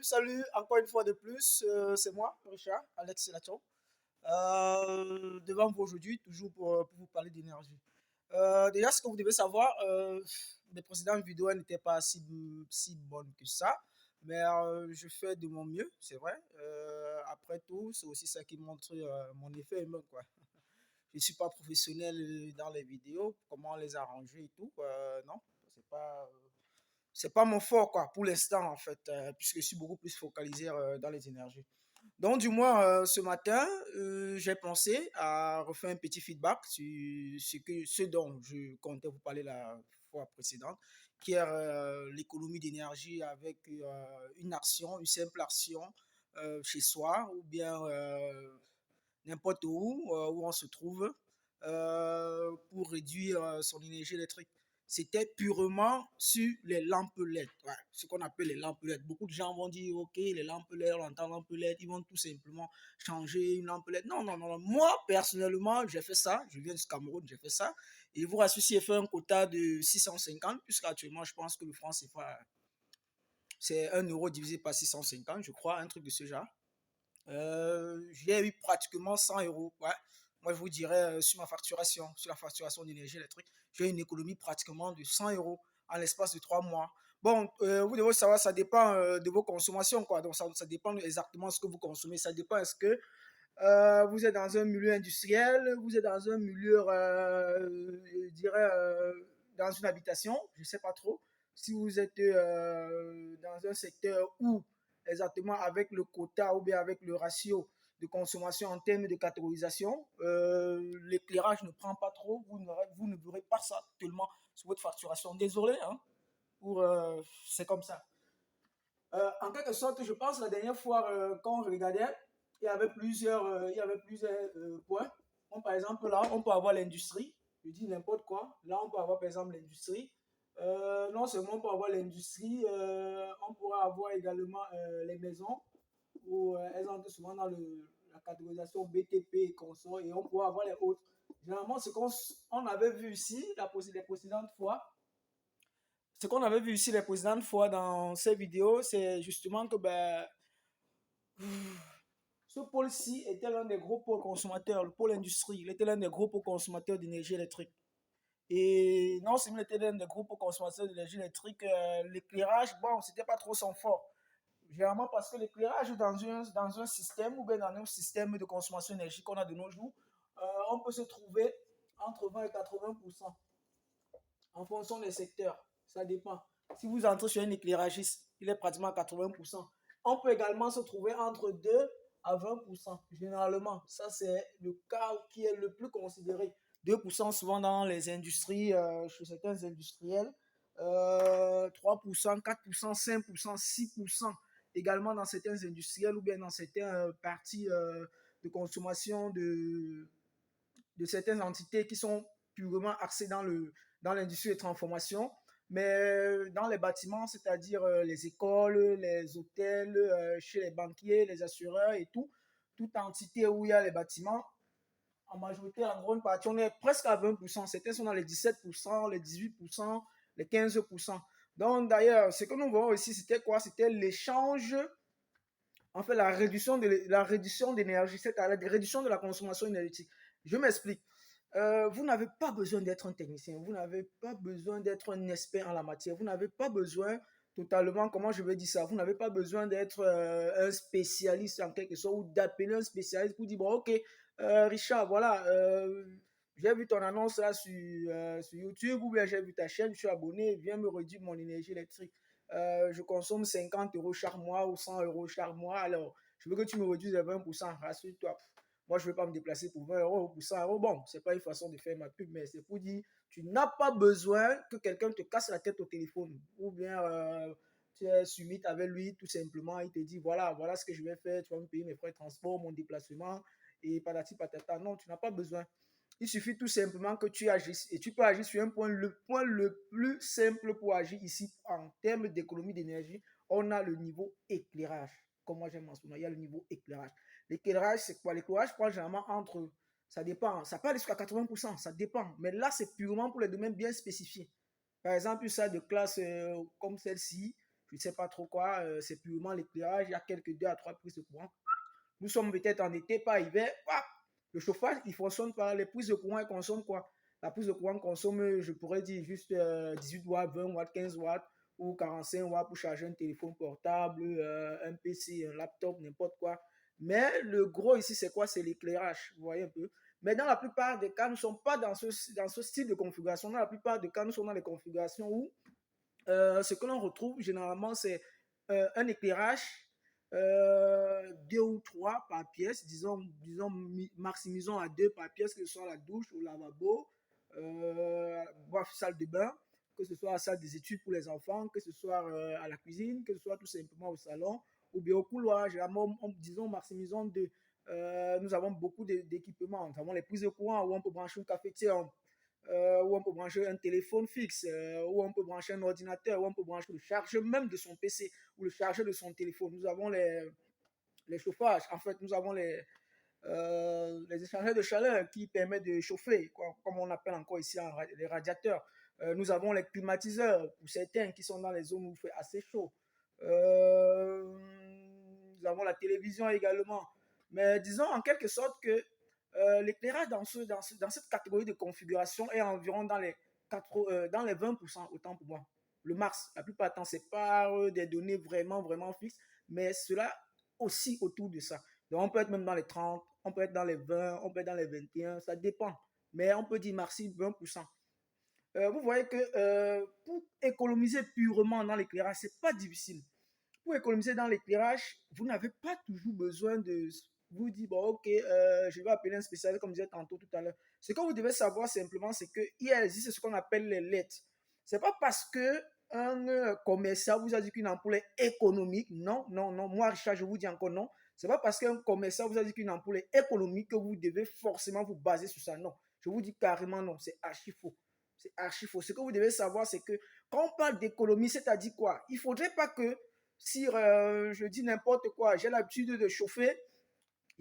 Salut, encore une fois de plus, c'est moi, Richard, Alex Selaton, devant vous aujourd'hui, toujours pour vous parler d'énergie. Déjà, ce que vous devez savoir, les précédentes vidéos elles n'étaient pas si bonnes que ça, mais je fais de mon mieux, c'est vrai. Après tout, c'est aussi ça qui montre mon effet humain, quoi. Je ne suis pas professionnel dans les vidéos, comment les arranger et tout, non, c'est pas, c'est pas mon fort, quoi, pour l'instant, en fait, puisque je suis beaucoup plus focalisé dans les énergies. Donc, du moins, ce matin, j'ai pensé à refaire un petit feedback sur ce dont je comptais vous parler la fois précédente, qui est l'économie d'énergie avec une action, une simple action chez soi ou bien n'importe où on se trouve, pour réduire son énergie électrique. C'était purement sur les lampes LED, ouais, ce qu'on appelle les lampes LED. Beaucoup de gens vont dire, OK, les lampes LED, on entend lampes LED, ils vont tout simplement changer une lampe LED. Non, non, non, non. Moi, personnellement, j'ai fait ça. Je viens du Cameroun, j'ai fait ça. Et vous rassure, j'ai fait un quota de 650, puisqu'actuellement, je pense que le franc CFA, c'est 1 euro divisé par 650, je crois, un truc de ce genre. J'ai eu pratiquement 100 euros. Ouais. Moi, je vous dirais, sur la facturation d'énergie électrique, j'ai une économie pratiquement de 100 euros en l'espace de 3 mois. Bon, vous devez savoir, ça dépend de vos consommations, quoi. Donc, ça dépend exactement de ce que vous consommez. Ça dépend, est-ce que vous êtes dans un milieu industriel, vous êtes dans un milieu, je dirais, dans une habitation, je ne sais pas trop. Si vous êtes dans un secteur où, exactement avec le quota ou bien avec le ratio de consommation en termes de catégorisation, l'éclairage ne prend pas trop, vous ne verrez pas ça tellement sur votre facturation. Désolé, hein, c'est comme ça. En quelque sorte, je pense la dernière fois, quand on regardait, il y avait plusieurs points. Bon, par exemple, là, on peut avoir l'industrie. Je dis n'importe quoi. Là, on peut avoir, par exemple, l'industrie. Non seulement on peut avoir l'industrie, on pourra avoir également les maisons, où elles entrent souvent dans la catégorisation BTP et consorts, et on pourra avoir les autres. Généralement, ce qu'on avait vu ici, les précédentes fois, ce qu'on avait vu ici les précédentes fois dans ces vidéos, c'est justement que ben, ce pôle-ci était l'un des gros pôles consommateurs, le pôle industrie. Il était l'un des gros pôles consommateurs d'énergie électrique. Et non seulement il était l'un des gros pôles consommateurs d'énergie électrique, l'éclairage, bon, c'était pas trop son fort. Généralement parce que l'éclairage dans un système ou bien dans un système de consommation d'énergie qu'on a de nos jours, on peut se trouver entre 20 et 80% en fonction des secteurs. Ça dépend. Si vous entrez sur un éclairagiste, il est pratiquement à 80%. On peut également se trouver entre 2 à 20%. Généralement, ça c'est le cas qui est le plus considéré. 2% souvent dans les industries, chez certains industriels, 3%, 4%, 5%, 6% également dans certains industriels ou bien dans certaines parties de consommation de certaines entités qui sont purement axées dans l'industrie de transformation. Mais dans les bâtiments, c'est-à-dire les écoles, les hôtels, chez les banquiers, les assureurs et tout, toute entité où il y a les bâtiments, en majorité, en grande partie, on est presque à 20%. Certains sont dans les 17%, les 18%, les 15%. Donc d'ailleurs, ce que nous voyons ici, c'était quoi? C'était l'échange, en fait, la réduction d'énergie, c'est-à-dire la réduction de la consommation énergétique. Je m'explique. Vous n'avez pas besoin d'être un technicien, vous n'avez pas besoin d'être un expert en la matière, vous n'avez pas besoin totalement, comment je vais dire ça, vous n'avez pas besoin d'être un spécialiste en quelque sorte ou d'appeler un spécialiste pour dire, bon, ok, Richard, voilà, j'ai vu ton annonce là sur YouTube ou bien j'ai vu ta chaîne, je suis abonné, viens me réduire mon énergie électrique. Je consomme 50 euros chaque mois ou 100 euros chaque mois, alors je veux que tu me réduises de 20%, rassure-toi. Moi, je ne vais pas me déplacer pour 20 euros ou pour 100 euros. Bon, ce n'est pas une façon de faire ma pub, mais c'est pour dire, tu n'as pas besoin que quelqu'un te casse la tête au téléphone. Ou bien, tu es summit avec lui, tout simplement. Il te dit, voilà, voilà ce que je vais faire. Tu vas me payer mes frais de transport, mon déplacement, et patati patata. Non, tu n'as pas besoin. Il suffit tout simplement que tu agisses. Et tu peux agir sur un point. Le point le plus simple pour agir ici, en termes d'économie d'énergie, on a le niveau éclairage. Comme moi j'ai mentionné, il y a le niveau éclairage. L'éclairage, c'est quoi? L'éclairage prend généralement entre, ça dépend, ça peut aller jusqu'à 80%, ça dépend. Mais là, c'est purement pour les domaines bien spécifiés. Par exemple, une salle de classe comme celle-ci, je ne sais pas trop quoi, c'est purement l'éclairage, il y a quelques 2 à 3 prises de courant. Nous sommes peut-être en été, pas hiver, le chauffage, il fonctionne pas, les prises de courant, elles consomment quoi? La prise de courant consomme, je pourrais dire, juste 18 watts, 20 watts, 15 watts ou 45 watts pour charger un téléphone portable, un PC, un laptop, n'importe quoi. Mais le gros ici, c'est quoi? C'est l'éclairage, vous voyez un peu. Mais dans la plupart des cas, nous ne sommes pas dans ce style de configuration. Dans la plupart des cas, nous sommes dans des configurations où ce que l'on retrouve généralement, c'est un éclairage, 2 ou 3 par pièce, maximisons à 2 par pièce, que ce soit la douche ou le lavabo, bref, salle de bain, que ce soit la salle des études pour les enfants, que ce soit à la cuisine, que ce soit tout simplement au salon ou bien au couloir. Généralement, disons, maximisons 2. Nous avons beaucoup d'équipements. Nous avons les prises de courant où on peut brancher une cafetière, où on peut brancher un téléphone fixe, où on peut brancher un ordinateur, où on peut brancher le chargeur même de son PC ou le chargeur de son téléphone. Nous avons les chauffages, en fait, nous avons les échangeurs de chaleur qui permettent de chauffer, quoi, comme on appelle encore ici les radiateurs. Nous avons les climatiseurs pour certains qui sont dans les zones où il fait assez chaud. Nous avons la télévision également. Mais disons en quelque sorte que l'éclairage dans cette catégorie de configuration est environ dans les 20%, autant pour moi. Le max, la plupart du temps, ce n'est pas des données vraiment, vraiment fixes, mais cela aussi autour de ça. Donc, on peut être même dans les 30, on peut être dans les 20, on peut être dans les 21, ça dépend. Mais on peut dire maxi 20%. Vous voyez que pour économiser purement dans l'éclairage, ce n'est pas difficile. Pour économiser dans l'éclairage, vous n'avez pas toujours besoin de vous dire, bon, ok, je vais appeler un spécialiste, comme je disais tantôt tout à l'heure. Ce que vous devez savoir simplement, c'est qu'il existe ce qu'on appelle les LED. Ce n'est pas parce que un commerçant vous a dit qu'une ampoule est économique. Non, non, non. Moi, Richard, je vous dis encore non. Ce n'est pas parce qu'un commerçant vous a dit qu'une ampoule est économique que vous devez forcément vous baser sur ça. Non. Je vous dis carrément non. C'est archi faux. C'est archi faux. Ce que vous devez savoir, c'est que quand on parle d'économie, c'est-à-dire quoi? Il ne faudrait pas que si je dis n'importe quoi, j'ai l'habitude de chauffer,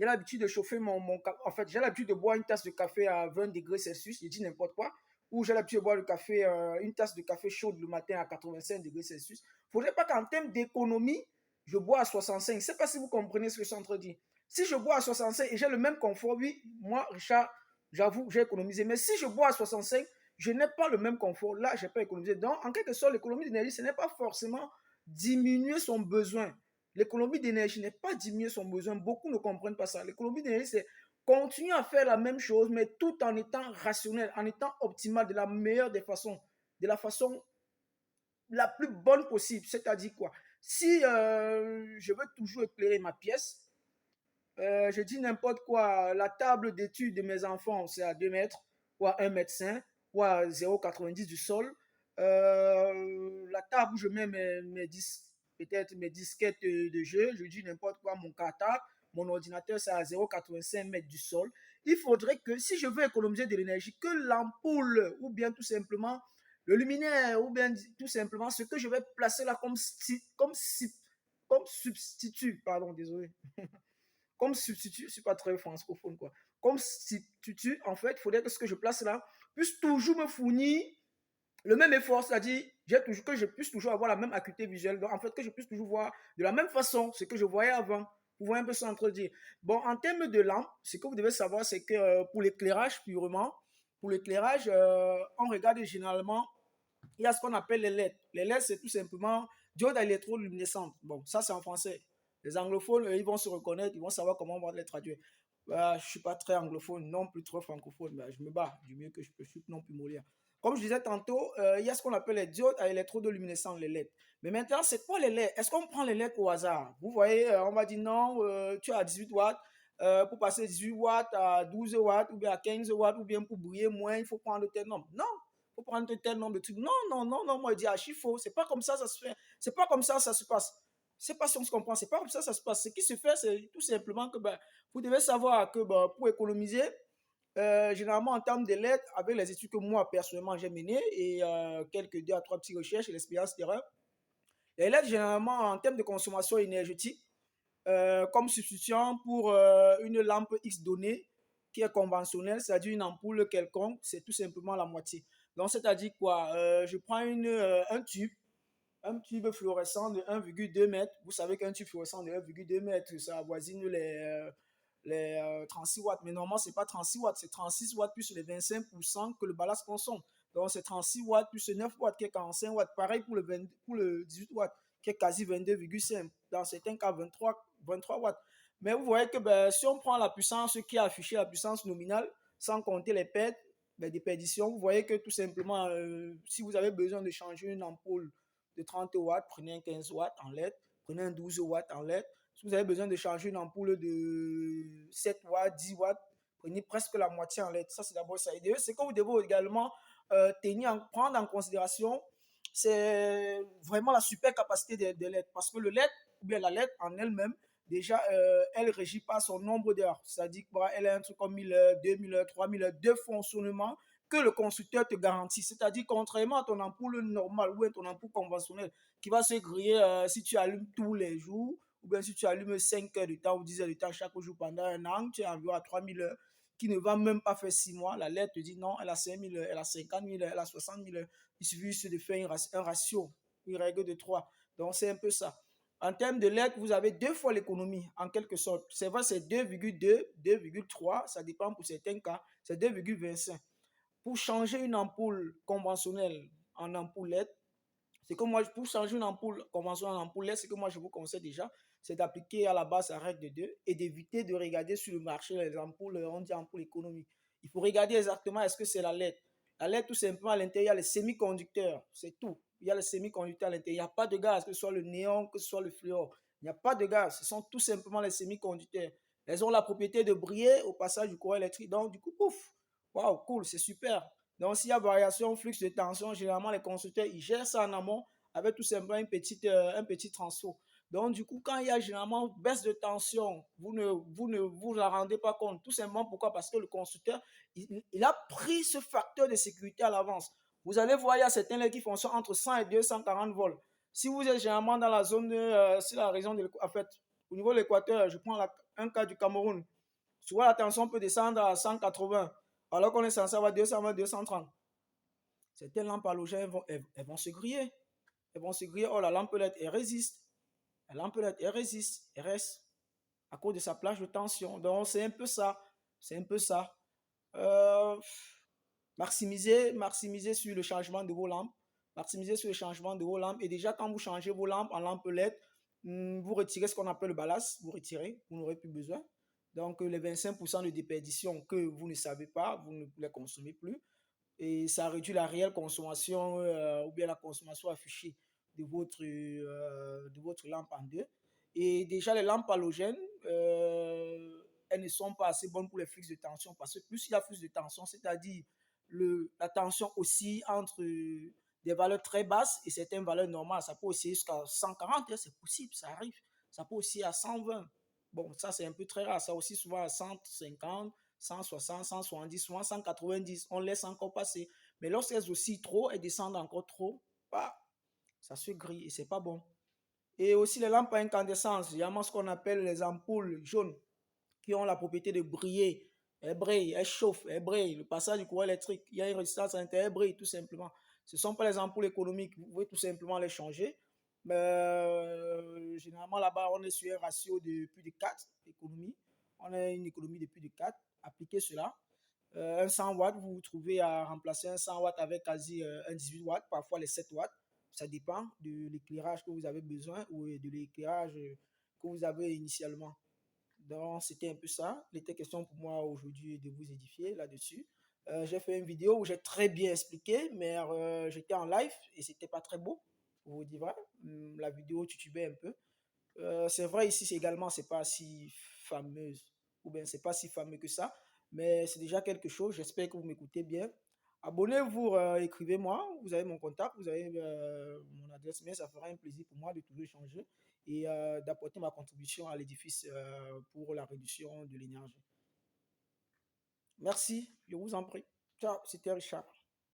en fait, j'ai l'habitude de boire une tasse de café à 20 degrés Celsius, je dis n'importe quoi, ou j'ai l'habitude de boire une tasse de café chaude le matin à 85 degrés Celsius. Il ne faudrait pas qu'en termes d'économie, je bois à 65. Je ne sais pas si vous comprenez ce que je suis en train de dire. Si je bois à 65 et j'ai le même confort, oui, moi, Richard, j'avoue, j'ai économisé. Mais si je bois à 65, je n'ai pas le même confort. Là, je n'ai pas économisé. Donc, en quelque sorte, l'économie d'énergie, ce n'est pas forcément diminuer son besoin. L'économie d'énergie n'est pas diminuer son besoin. Beaucoup ne comprennent pas ça. L'économie d'énergie, c'est continuer à faire la même chose, mais tout en étant rationnel, en étant optimal, de la meilleure des façons, de la façon la plus bonne possible. C'est-à-dire quoi? Si je veux toujours éclairer ma pièce, je dis n'importe quoi, la table d'études de mes enfants, c'est à 2 mètres, ou à 1,5 m, ou à 0,90 du sol. La table où je mets mes disques, peut-être mes disquettes de jeu, je dis n'importe quoi, mon cartable, mon ordinateur, c'est à 0,85 m du sol. Il faudrait que, si je veux économiser de l'énergie, que l'ampoule, ou bien tout simplement le luminaire, ou bien tout simplement ce que je vais placer là comme substitut, pardon, désolé, comme substitut, je ne suis pas très francophone, quoi. Comme substitut, en fait, il faudrait que ce que je place là puisse toujours me fournir le même effort, c'est-à-dire que je puisse toujours avoir la même acuité visuelle, donc en fait que je puisse toujours voir de la même façon ce que je voyais avant. Vous voyez un peu ça entre dire. Bon, en termes de lampe, ce que vous devez savoir, c'est que pour l'éclairage purement, pour l'éclairage, on regarde généralement, il y a ce qu'on appelle les LED. Les LED, c'est tout simplement diode électroluminescente. Bon, ça c'est en français. Les anglophones, ils vont se reconnaître, ils vont savoir comment on va les traduire. Je ne suis pas très anglophone, non plus trop francophone. Je me bats du mieux que je peux, je suis non plus mourir. Comme je disais tantôt, il y a ce qu'on appelle les diodes à électroluminescents, les LED. Mais maintenant, c'est quoi les LED? Est-ce qu'on prend les LED au hasard? Vous voyez, on va dire non, tu as 18 watts. Pour passer 18 watts à 12 watts ou bien à 15 watts ou bien pour briller moins, il faut prendre tel nombre. Non, il faut prendre tel nombre de trucs. Non, non, non, non, moi je dis archi faux. C'est pas comme ça se fait. C'est pas comme ça se passe. C'est pas si on se comprend, c'est pas comme ça se passe. Ce qui se fait, c'est tout simplement que vous devez savoir que pour économiser, généralement en termes de LED, avec les études que moi personnellement j'ai menées et quelques 2 à 3 petites recherches et l'expérience terrain, les LED généralement en termes de consommation énergétique, comme substituant pour une lampe X donnée qui est conventionnelle, c'est-à-dire une ampoule quelconque, c'est tout simplement la moitié. Donc c'est-à-dire quoi? Je prends un tube un tube fluorescent de 1,2 mètres. Vous savez qu'un tube fluorescent de 1,2 mètres, ça avoisine les 36 watts. Mais normalement, ce n'est pas 36 watts, c'est 36 watts plus les 25% que le ballast consomme. Donc, c'est 36 watts plus 9 watts qui est 45 watts. Pareil pour le 18 watts qui est quasi 22,5. Dans certains cas, 23 watts. Mais vous voyez que si on prend la puissance qui est affichée, la puissance nominale, sans compter les pertes, des perditions, vous voyez que tout simplement, si vous avez besoin de changer une ampoule de 30 watts, prenez un 15 watts en LED, prenez un 12 watts en LED. Si vous avez besoin de changer une ampoule de 7 watts, 10 watts, prenez presque la moitié en LED. Ça, c'est d'abord ça. Et c'est que vous devez également prendre en considération, c'est vraiment la super capacité de LED. Parce que le LED, ou bien la LED en elle-même, déjà, elle ne régit pas son nombre d'heures. C'est-à-dire qu'elle a un truc comme 1000 heures, 2000 heures, 3000 heures de fonctionnement que le constructeur te garantit. C'est-à-dire, contrairement à ton ampoule normale ou à ton ampoule conventionnelle qui va se griller si tu allumes tous les jours, ou bien si tu allumes 5 heures de temps ou 10 heures de temps chaque jour pendant un an, tu es environ à 3000 heures, qui ne va même pas faire 6 mois. La lettre te dit non, elle a 5000 heures, elle a 50 000 heures, elle a 60 000 heures. Il suffit juste de faire un ratio, une règle de 3. Donc, c'est un peu ça. En termes de LED, vous avez 2 fois l'économie, en quelque sorte. C'est vrai, c'est 2,2, 2,3, ça dépend pour certains cas, c'est 2,25. Pour changer une ampoule conventionnelle en ampoule LED, c'est que moi, pour changer une ampoule conventionnelle en ampoule LED, c'est que moi, je vous conseille déjà, c'est d'appliquer à la base la règle de 2 et d'éviter de regarder sur le marché les ampoules, on dit ampoules économiques. Il faut regarder exactement est-ce que c'est la LED. La LED, tout simplement, à l'intérieur, il y a les semi-conducteurs, c'est tout. Il y a les semi-conducteurs à l'intérieur. Il n'y a pas de gaz, que ce soit le néon, que ce soit le fluor. Il n'y a pas de gaz. Ce sont tout simplement les semi-conducteurs. Elles ont la propriété de briller au passage du courant électrique. Donc, du coup, pouf, waouh, cool, c'est super. Donc, s'il y a variation, flux de tension, généralement, les constructeurs, ils gèrent ça en amont avec tout simplement un petit transfo. Donc, du coup, quand il y a généralement baisse de tension, vous ne vous la rendez pas compte. Tout simplement, pourquoi? Parce que le constructeur, il a pris ce facteur de sécurité à l'avance. Vous allez voir, il y a certains laits qui fonctionnent entre 100 et 240 volts. Si vous êtes généralement dans la zone, c'est la région de en fait, au niveau de l'équateur, je prends un cas du Cameroun. Souvent, la tension peut descendre à 180, alors qu'on est censé avoir 220, 230. Certaines lampes halogènes elles vont se griller. Elles vont se griller. Oh, la lampe LED, elle résiste. La lampe LED, elle résiste. Elle reste à cause de sa plage de tension. Donc, c'est un peu ça. C'est un peu ça. Euh, maximiser sur le changement de vos lampes. Maximiser sur le changement de vos lampes. Et déjà, quand vous changez vos lampes en lampe LED, vous retirez ce qu'on appelle le ballast. Vous retirez. Vous n'aurez plus besoin. Donc, les 25% de déperdition que vous ne savez pas, vous ne les consommez plus. Et ça réduit la réelle consommation ou bien la consommation affichée de votre lampe en deux. Et déjà, les lampes halogènes, elles ne sont pas assez bonnes pour les flux de tension parce que plus il y a flux de tension, c'est-à-dire la tension oscille entre des valeurs très basses et certaines valeurs normales. Ça peut osciller jusqu'à 140, c'est possible, ça arrive. Ça peut aussi à 120. Bon, ça c'est un peu très rare. Ça aussi souvent à 150, 160, 170, souvent 190. On laisse encore passer. Mais lorsqu'elles oscillent trop et descendent encore trop, bah, ça se grille et c'est pas bon. Et aussi les lampes à incandescence, il y a ce qu'on appelle les ampoules jaunes qui ont la propriété de briller. Elles brillent, elles chauffent, elles brillent. Le passage du courant électrique, il y a une résistance à l'intérieur, elles brillent tout simplement. Ce ne sont pas les ampoules économiques, vous pouvez tout simplement les changer. Mais généralement là-bas, on est sur un ratio de plus de 4 économies. On a une économie de plus de 4. Appliquez cela. Un 100 watts, vous vous trouvez à remplacer un 100 watts avec quasi un 18 watts, parfois les 7 watts. Ça dépend de l'éclairage que vous avez besoin ou de l'éclairage que vous avez initialement. Donc, c'était un peu ça. Il était question pour moi aujourd'hui de vous édifier là-dessus. J'ai fait une vidéo où j'ai très bien expliqué, mais j'étais en live et c'était pas très beau. Pour vous dire vrai, la vidéo titubait un peu. C'est vrai ici, c'est également, c'est pas si fameuse ou bien c'est pas si fameux que ça, mais c'est déjà quelque chose. J'espère que vous m'écoutez bien. Abonnez-vous, écrivez-moi. Vous avez mon contact, vous avez mon adresse mail. Ça fera un plaisir pour moi de toujours échanger et d'apporter ma contribution à l'édifice pour la réduction de l'énergie. Merci, je vous en prie. Ciao, c'était Richard.